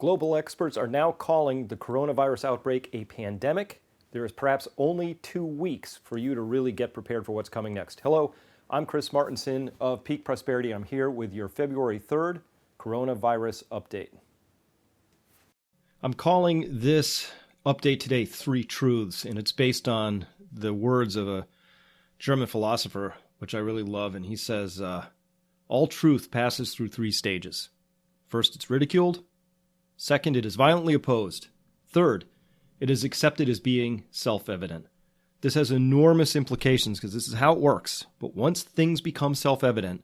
Global experts are now calling the coronavirus outbreak a pandemic. There is perhaps only 2 weeks for you to really get prepared for what's coming next. Hello, I'm Chris Martenson of Peak Prosperity. I'm here with your February 3rd coronavirus update. I'm calling this update today Three Truths, and it's based on the words of a German philosopher, which I really love, and he says, all truth passes through 3 stages. First, it's ridiculed. Second, it is violently opposed. Third, it is accepted as being self-evident. This has enormous implications because this is how it works. But once things become self-evident,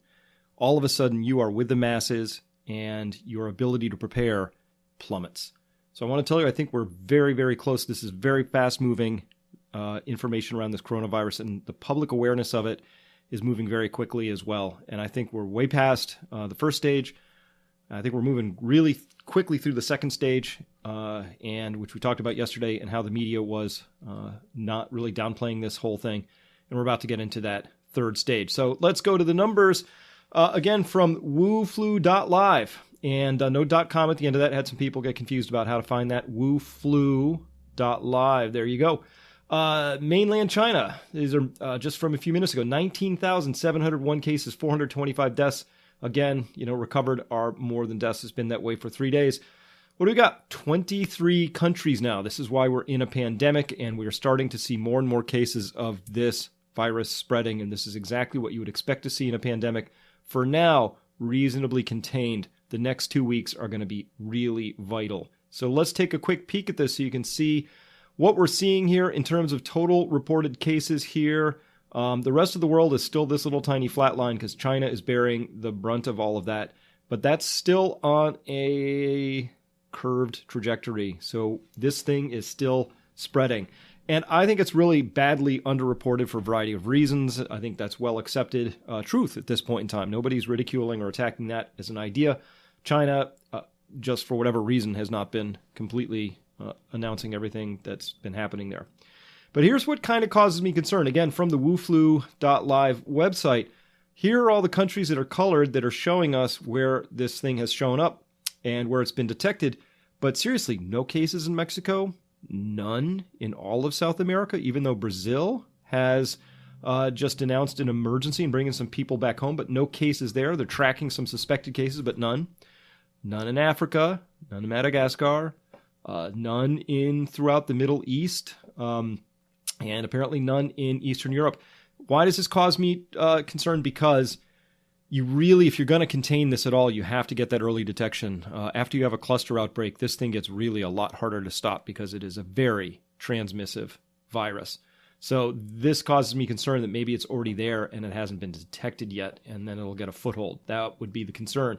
all of a sudden you are with the masses and your ability to prepare plummets. So I want to tell you, I think we're very, very close. This is very fast-moving information around this coronavirus, and the public awareness of it is moving very quickly as well. And I think we're way past the first stage. I think we're moving really quickly through the second stage, and which we talked about yesterday, and how the media was not really downplaying this whole thing. And we're about to get into that third stage. So let's go to the numbers. Again, from wooflu.live. And no .com at the end of that. Had some people get confused about how to find that. wooflu.live. There you go. Mainland China. These are just from a few minutes ago. 19,701 cases, 425 deaths. Again, recovered are more than deaths. It's been that way for 3 days. What do we got? 23 countries now. This is why we're in a pandemic, and we are starting to see more and more cases of this virus spreading, and this is exactly what you would expect to see in a pandemic. For now, reasonably contained. The next 2 weeks are going to be really vital. So let's take a quick peek at this so you can see what we're seeing here in terms of total reported cases here. The rest of the world is still this little tiny flat line because China is bearing the brunt of all of that. But that's still on a curved trajectory. So this thing is still spreading. And I think it's really badly underreported for a variety of reasons. I think that's well accepted truth at this point in time. Nobody's ridiculing or attacking that as an idea. China, just for whatever reason, has not been completely announcing everything that's been happening there. But here's what kind of causes me concern. Again, from the wooflu.live website, here are all the countries that are colored that are showing us where this thing has shown up and where it's been detected. But seriously, no cases in Mexico, none in all of South America, even though Brazil has just announced an emergency and bringing some people back home, but no cases there. They're tracking some suspected cases, but none. None in Africa, none in Madagascar, none throughout the Middle East, and apparently none in Eastern Europe. Why does this cause me concern? Because you really, if you're going to contain this at all, you have to get that early detection. After you have a cluster outbreak, this thing gets really a lot harder to stop because it is a very transmissive virus. So this causes me concern that maybe it's already there and it hasn't been detected yet, and then it'll get a foothold. That would be the concern.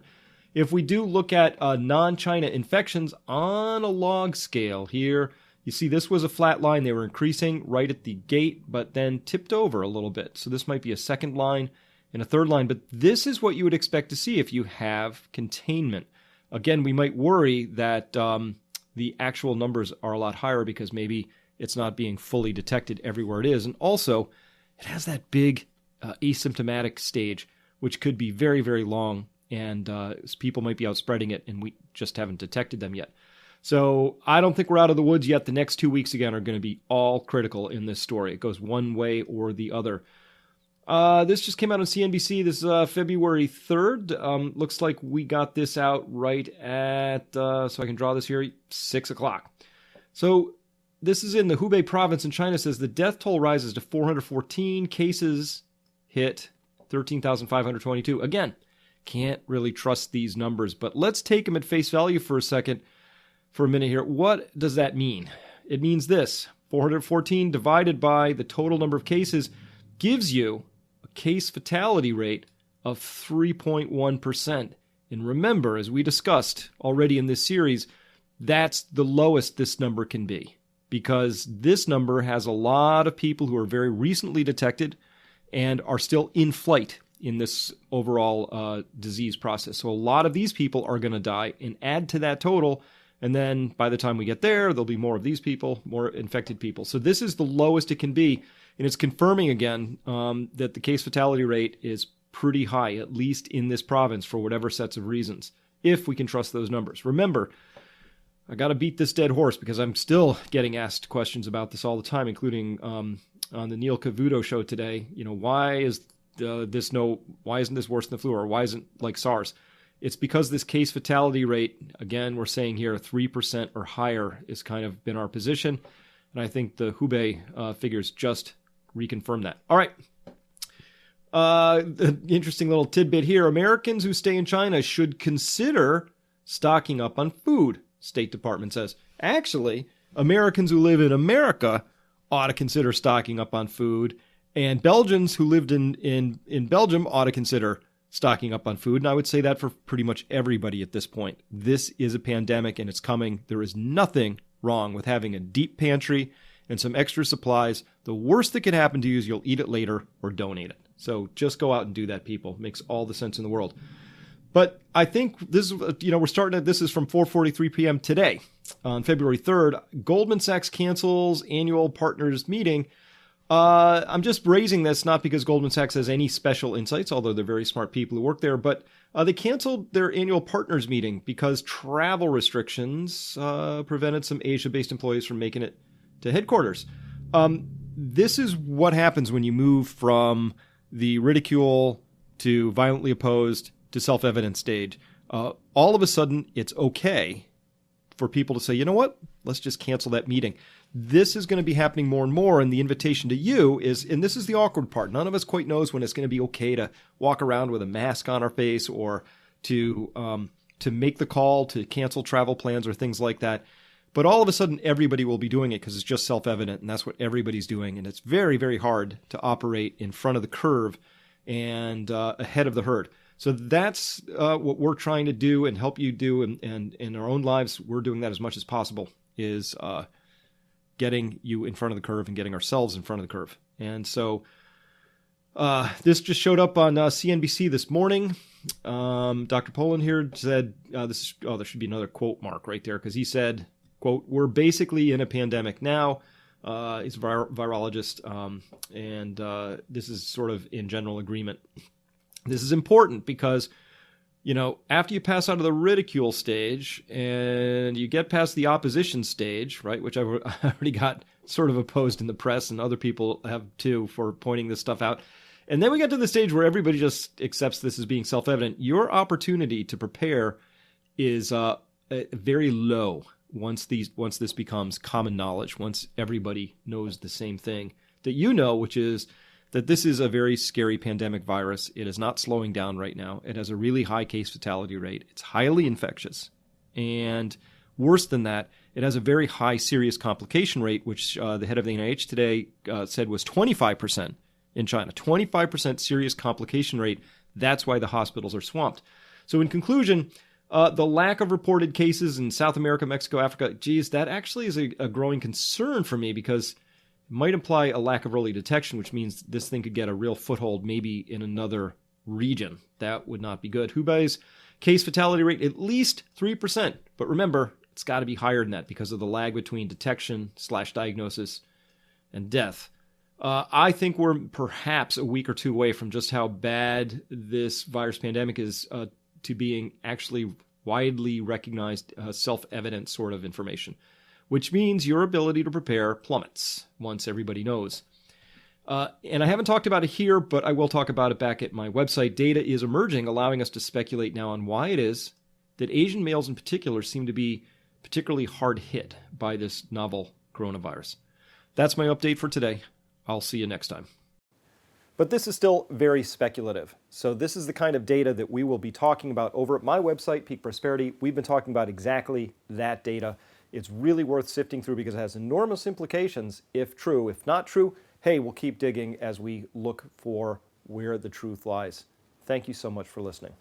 If we do look at non-China infections on a log scale here, you see this was a flat line. They were increasing right at the gate, but then tipped over a little bit. So this might be a second line and a third line, but this is what you would expect to see if you have containment. Again, we might worry that the actual numbers are a lot higher because maybe it's not being fully detected everywhere it is. And also, it has that big asymptomatic stage, which could be very, very long, and people might be out spreading it, and we just haven't detected them yet. So I don't think we're out of the woods yet. The next 2 weeks, again, are going to be all critical in this story. It goes one way or the other. This just came out on CNBC. This is February 3rd. Looks like we got this out right at, so I can draw this here, 6 o'clock. So this is in the Hubei province in China. It says the death toll rises to 414. Cases hit 13,522. Again, can't really trust these numbers, but let's take them at face value for a minute here. What does that mean? It means this: 414 divided by the total number of cases gives you a case fatality rate of 3.1%. And remember, as we discussed already in this series, that's the lowest this number can be, because this number has a lot of people who are very recently detected and are still in flight in this overall disease process. So a lot of these people are going to die, and add to that total, and then by the time we get there, there'll be more of these people, more infected people. So this is the lowest it can be, and it's confirming again that the case fatality rate is pretty high, at least in this province, for whatever sets of reasons, if we can trust those numbers. Remember, I got to beat this dead horse because I'm still getting asked questions about this all the time, including on the Neil Cavuto show today. Why isn't this worse than the flu, or why isn't like SARS? It's because this case fatality rate, again, we're saying here 3% or higher is kind of been our position. And I think the Hubei figures just reconfirm that. All right. The interesting little tidbit here. Americans who stay in China should consider stocking up on food, State Department says. Actually, Americans who live in America ought to consider stocking up on food, and Belgians who lived in Belgium ought to consider stocking up on food. And I would say that for pretty much everybody at this point. This is a pandemic and it's coming. There is nothing wrong with having a deep pantry and some extra supplies. The worst that could happen to you is you'll eat it later or donate it. So just go out and do that, people. Makes all the sense in the world. But I think this is, this is from 4:43 p.m. today on February 3rd. Goldman Sachs cancels annual partners meeting. I'm just raising this not because Goldman Sachs has any special insights, although they're very smart people who work there, but they canceled their annual partners meeting because travel restrictions prevented some Asia-based employees from making it to headquarters. This is what happens when you move from the ridicule to violently opposed to self-evident stage. All of a sudden, it's okay for people to say, you know what, let's just cancel that meeting. This is going to be happening more and more, and the invitation to you is, and this is the awkward part, none of us quite knows when it's going to be okay to walk around with a mask on our face or to make the call to cancel travel plans or things like that. But all of a sudden, everybody will be doing it because it's just self-evident, and that's what everybody's doing. And it's very, very hard to operate in front of the curve and ahead of the herd. So that's what we're trying to do and help you do. And in our own lives, we're doing that as much as possible, is getting you in front of the curve and getting ourselves in front of the curve. And so this just showed up on CNBC this morning. Dr. Poland here said, there should be another quote mark right there, because he said, quote, "We're basically in a pandemic now." He's a virologist, and this is sort of in general agreement. This is important because, after you pass out of the ridicule stage and you get past the opposition stage, right, which I already got sort of opposed in the press, and other people have too for pointing this stuff out. And then we get to the stage where everybody just accepts this as being self-evident. Your opportunity to prepare is very low once this becomes common knowledge, once everybody knows the same thing that you know, which is that this is a very scary pandemic virus. It is not slowing down right now. It has a really high case fatality rate. It's highly infectious. And worse than that, it has a very high serious complication rate, which the head of the NIH today said was 25% in China. 25% serious complication rate. That's why the hospitals are swamped. So in conclusion, the lack of reported cases in South America, Mexico, Africa, that actually is a growing concern for me, because it might imply a lack of early detection, which means this thing could get a real foothold maybe in another region. That would not be good. Hubei's case fatality rate, at least 3%. But remember, it's got to be higher than that because of the lag between detection/diagnosis and death. I think we're perhaps a week or two away from just how bad this virus pandemic is to being actually widely recognized, self-evident sort of information, which means your ability to prepare plummets once everybody knows. And I haven't talked about it here, but I will talk about it back at my website. Data is emerging, allowing us to speculate now on why it is that Asian males in particular seem to be particularly hard hit by this novel coronavirus. That's my update for today. I'll see you next time. But this is still very speculative. So this is the kind of data that we will be talking about over at my website, Peak Prosperity. We've been talking about exactly that data. It's really worth sifting through because it has enormous implications if true. If not true, hey, we'll keep digging as we look for where the truth lies. Thank you so much for listening.